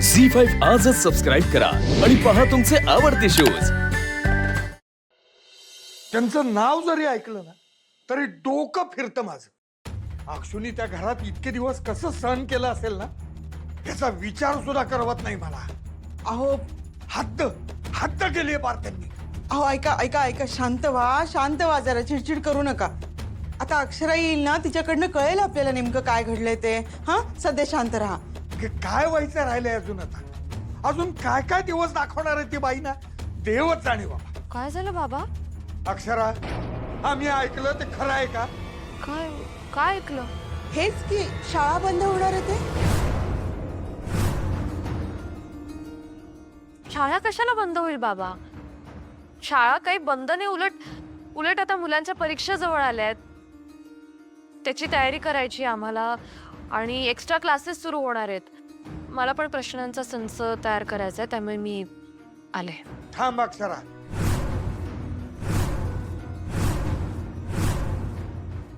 झी5 आजच सबस्क्राईब करा आणि पहा तुमचे आवडते शोज। त्यांचं नाव जरी ऐकलं ना तरी डोकं फिरतं माझं। अक्षुनी त्या घरात इतके दिवस कसं सहन केलं असेल ना याचा विचार सुद्धा करवत नाही मला। अहो हद्द हद्द केली पार त्यांनी। अहो ऐका ऐका ऐका, शांत व्हा जरा, चिडचिड करू नका। आता अक्षरा येईल ना, तिच्याकडनं कळेल आपल्याला नेमकं काय घडलंय ते। हा, सध्या शांत राहा। काय व्हायचं राहिलंय अजून? आता अजून काय काय दिवस दाखवणार आहे ती बाई ना, देवच जाणे बाबा। काय झालं बाबा? अक्षरा, आम्ही ऐकलं ते खरं आहे का? काय काय ऐकलं? हेच की शाळा बंद होणार आहे ते। शाळा कशाला बंद होईल बाबा? शाळा काही बंद नाही, उलट उलट आता मुलांच्या परीक्षा जवळ आल्यात, त्याची तयारी करायची आम्हाला आणि एक्स्ट्रा क्लासेस सुरू होणार आहेत। मला पण प्रश्नांचा संच तयार करायचा आहे, त्यामुळे मी आले। थांब अक्षरा,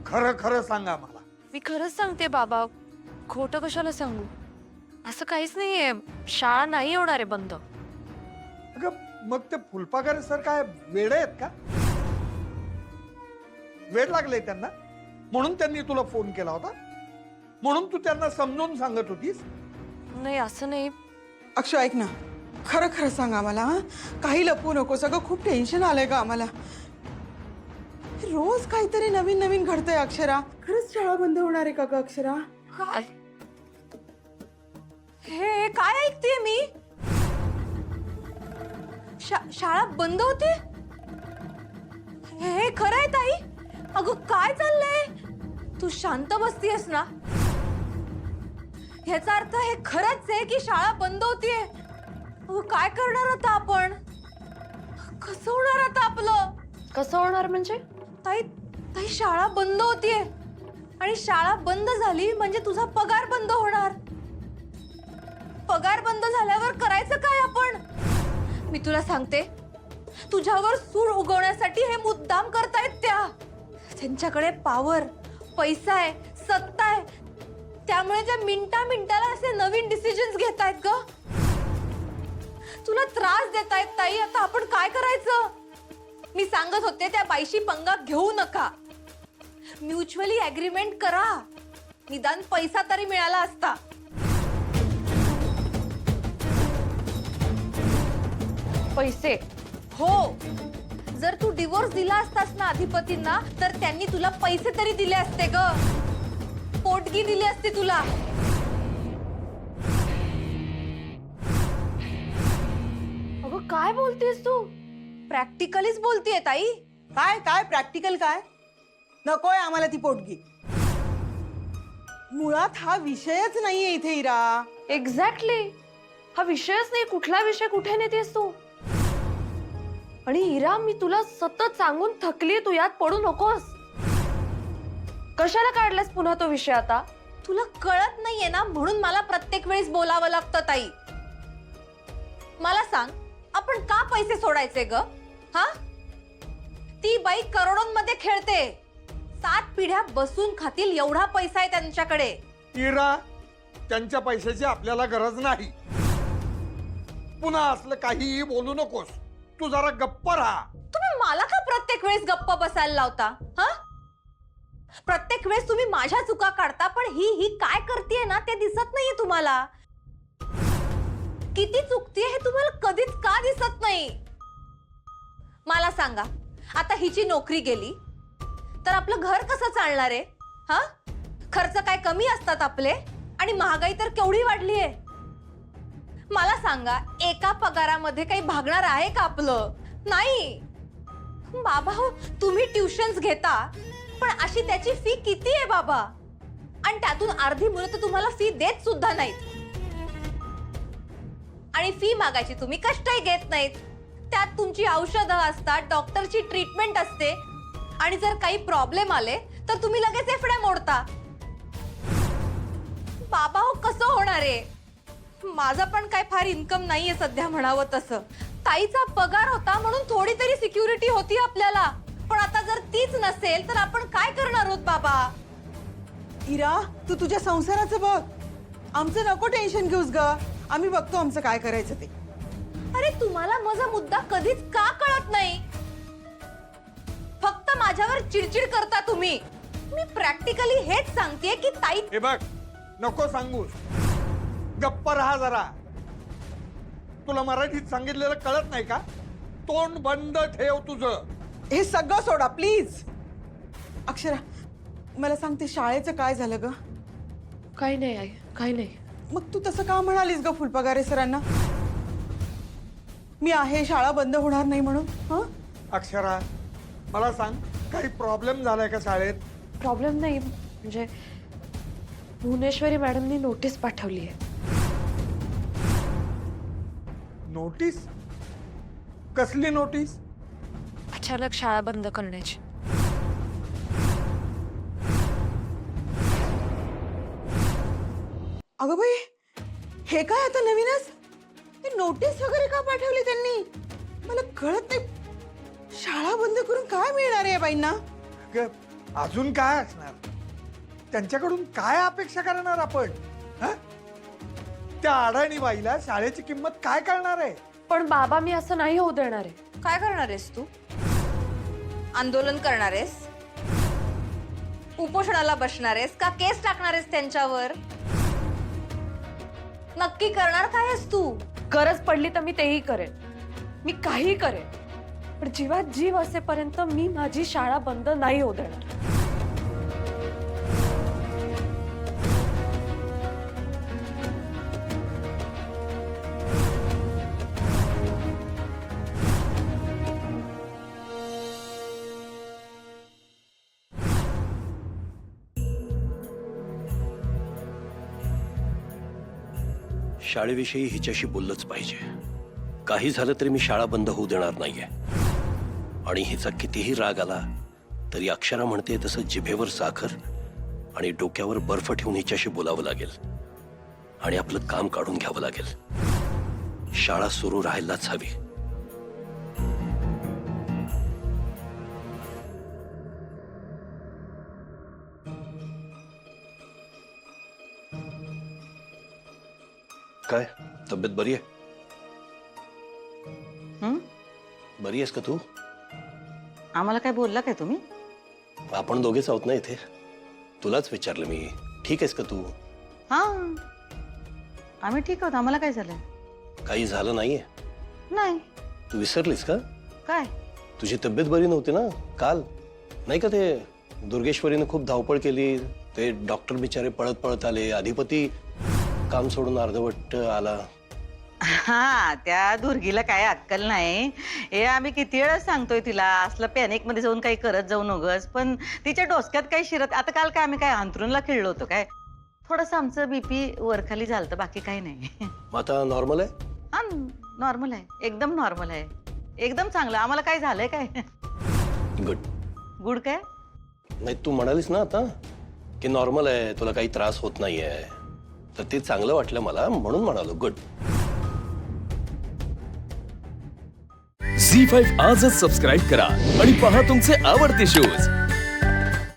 खरं खरं सांगा मला। मी खरंच सांगते बाबा, खोटं कशाला सांगू? असं काहीच नाहीये, शाळा नाही होणार आहे बंद। अगं मग ते फुलपाखरे सर काय वेडे आहेत का? वेड लागले त्यांना म्हणून त्यांनी तुला फोन केला होता, म्हणून तू त्यांना समजून सांगत होतीस? नाही असं नाही। अक्षय ऐक ना, खरं खरं सांग आम्हाला। हा, काही लपवू नको, सगळं खूप टेन्शन आलंय का आम्हाला। रोज काहीतरी नवीन नवीन घडतंय अक्षरा। खरंच शाळा बंद होणार आहे का ग अक्षरा? काय हे काय ऐकतेय मी? शाळा बंद होते? हे खरं आहे ताई? अगं काय चाललंय? तू शांत बसतीयस ना? ह्याचा अर्थ हे खरंच आहे की शाळा बंद होतीये? अगं काय करणार आता आपण? कसं होणार आता आपलं? कसं होणार म्हणजे? ताई ताई शाळा बंद होतीये आणि शाळा बंद झाली म्हणजे तुझा पगार बंद होणार। पगार बंद झाल्यावर करायचं काय आपण? मी तुला सांगते, तुझ्यावर सूड उगवण्यासाठी हे मुद्दाम करतायत त्या। त्यांच्याकडे पॉवर, पैसा आहे, सत्ता आहे, त्यामुळे त्या मिनिटा मिनिटाला असे नवीन डिसिजन्स घेतायत ग। तुला त्रास देतायत ताई, आता आपण काय करायचं? मी सांगत होते त्या बाईशी पंगा घेऊ नका, म्युच्युअली अग्रीमेंट करा, निदान पैसा तरी मिळाला असता। पैसे? हो, जर तू डिवोर्स दिला असतास ना अधिपतींना, तर त्यांनी तुला पैसे तरी दिले असते ग, पोटगी दिली असते तुला। अगं काय बोलतेस तू? प्रॅक्टिकलीच बोलतेय ताई। काय काय प्रॅक्टिकल काय? नकोय आम्हाला ती पोटगी। मुळात हा विषयच नाहीये इथे इरा। एक्झॅक्टली, हा विषयच नाही। कुठला विषय कुठे नेतेस तू? आणि इरा, मी तुला सतत सांगून थकली, तू यात पडू नकोस। कशाला काढलास पुन्हा तो विषय आता? तुला कळत नाहीये ना, म्हणून मला प्रत्येक वेळेस बोलावं लागतं ताई। मला सांग, आपण का पैसे सोडायचे ग? हा, ती बाई करोडोंमध्ये खेळते, 7 पिढ्या बसून खातील एवढा पैसा आहे त्यांच्याकडे। इरा, त्यांच्या पैशाची आपल्याला गरज नाही। पुन्हा असलं काहीही बोलू नकोस, तू जरा गप्प राहा। तुम्ही मला का प्रत्येक वेळेस गप्प बसायला लावता? हा, प्रत्येक वेळेस तुम्ही माझ्या चुका काढता, पण ही काय करतेय ना ते दिसत नाहीये तुम्हाला। किती चुकतीये हे तुम्हाला कधीच का दिसत नाही? मला सांगा, आता हिची नोकरी गेली तर आपलं घर कसं चालणार आहे? हा, खर्च काय कमी असतात आपले? आणि महागाई तर केवढी वाढली आहे। मला सांगा, एका पगारामध्ये काही भागणार आहे का आपलं? नाही बाबा हो, तुम्ही ट्युशन्स घेता, पण अशी त्याची फी किती आहे बाबा? आणि त्यातून अर्धी मुलं तर तुम्हाला फी देत सुद्धा नाहीत, आणि फी मागायची तुम्ही कष्टही घेत नाहीत। त्यात तुमची औषधं असतात, डॉक्टरची ट्रीटमेंट असते, आणि जर काही प्रॉब्लेम आले तर तुम्ही लगेच एफड्या मोडता। बाबा हो, कसं होणार आहे? माझा पण काय फार इन्कम नाहीये सध्या म्हणावं तसं। ताईचा पगार होता म्हणून थोडी तरी सिक्युरिटी होती आपल्याला, पण आता जर तीच नसेल तर आपण काय करणार आहोत बाबा? इरा, तू तुझ्या संसाराचं बघ, आमचं नको टेन्शन घेऊस ग। आम्ही बघतो आमचं काय करायचं ते. अरे तुम्हाला माझा मुद्दा कधीच का कळत नाही? फक्त माझ्यावर चिडचिड करता तुम्ही. मी प्रॅक्टिकली हेच सांगतेय की ताई. हे बघ, नको सांगूस, गप्प राहा जरा. तुला मराठीत सांगितलेलं कळत नाही का? तोंड बंद ठेव तुझं. हे सगळं सोडा प्लीज. अक्षरा, मला सांगते शाळेचं काय झालं ग? काही नाही आई, काही नाही. मग तू तसं का म्हणालीस ग फुलपगारे सरांना? मी आहे, शाळा बंद होणार नाही म्हणून. हं? अक्षरा, मला सांग, काही प्रॉब्लेम झालाय का शाळेत? प्रॉब्लेम नाही, म्हणजे भुवनेश्वरी मॅडमनी नोटीस पाठवली आहे. नोटीस? कसली नोटीस? अचानक शाळा बंद करण्याची. अगं बाई, हे काय आता नवीनच? ते नोटीस वगैरे का पाठवली त्यांनी? मला कळत नाही. शाळा बंद करून काय मिळणार आहे या बाईंना? ग, अजून काय असणार? त्यांच्याकडून काय अपेक्षा करणार आपण? हं? त्या अडाणी बाईला शाळेची किंमत काय कळणार आहे? पण बाबा, मी असं नाही होऊ देणार आहे. काय करणार आहेस तू? आंदोलन करणार आहेस? उपोषणाला बसणार आहेस का केस टाकणार आहेस त्यांच्यावर? नक्की करणार काय आहेस तू? गरज पडली तर मी तेही करेन, मी काही करेन, पण जीवात जीव असेपर्यंत मी माझी शाळा बंद नाही होऊ देणार. शाळेविषयी हिच्याशी बोललंच पाहिजे. काही झालं तरी मी शाळा बंद होऊ देणार नाहीये. आणि हिचा कितीही राग आला तरी अक्षरा म्हणते तसं जिभेवर साखर आणि डोक्यावर बर्फ ठेवून हिच्याशी बोलावं लागेल आणि आपलं काम काढून घ्यावं लागेल. शाळा सुरू राहायलाच हवी. काय तब्येत बरी आहे? बरी आहेस का तू? आम्हाला काय बोलला काय तुम्ही? आपण दोघेच आहोत ना इथे. तुलाच विचारलं मी, ठीक आहेस का तू? हा, आम्ही ठीक आहोत. आम्हाला काय झालंय? काही झालं नाहीये? नाही. तू विसरलीस का? काय? तुझी तब्येत बरी नव्हती ना काल? नाही का ते दुर्गेश्वरीने खूप धावपळ केली, ते डॉक्टर बिचारे पळत पळत आले, अधिपती काम सोडून अर्धवट आला. हा, त्या दुर्गीला काय अक्कल नाही हे आम्ही किती वेळा सांगतोय तिला. असलं पॅनिक मध्ये जाऊन काही करत जाऊ नकोस. पण तिच्या डोसक्यात काही शिरत. आता काल काय आम्ही काय अंथरूणला खेळलो होतो काय? थोडस आमचं बीपी वरखाली झालं, बाकी काही नाही. मग आता नॉर्मल आहे? हा, नॉर्मल आहे, एकदम नॉर्मल आहे, एकदम चांगलं. आम्हाला काय झालंय काय? गुड. गुड काय? नाही, तू म्हणालीस ना आता की नॉर्मल आहे, तुला काही त्रास होत नाहीये, तर ते चांगलं वाटलं मला, म्हणून म्हणालो गुड. झी5 आजच सबस्क्राईब करा आणि पहा तुमचे आवडते शोज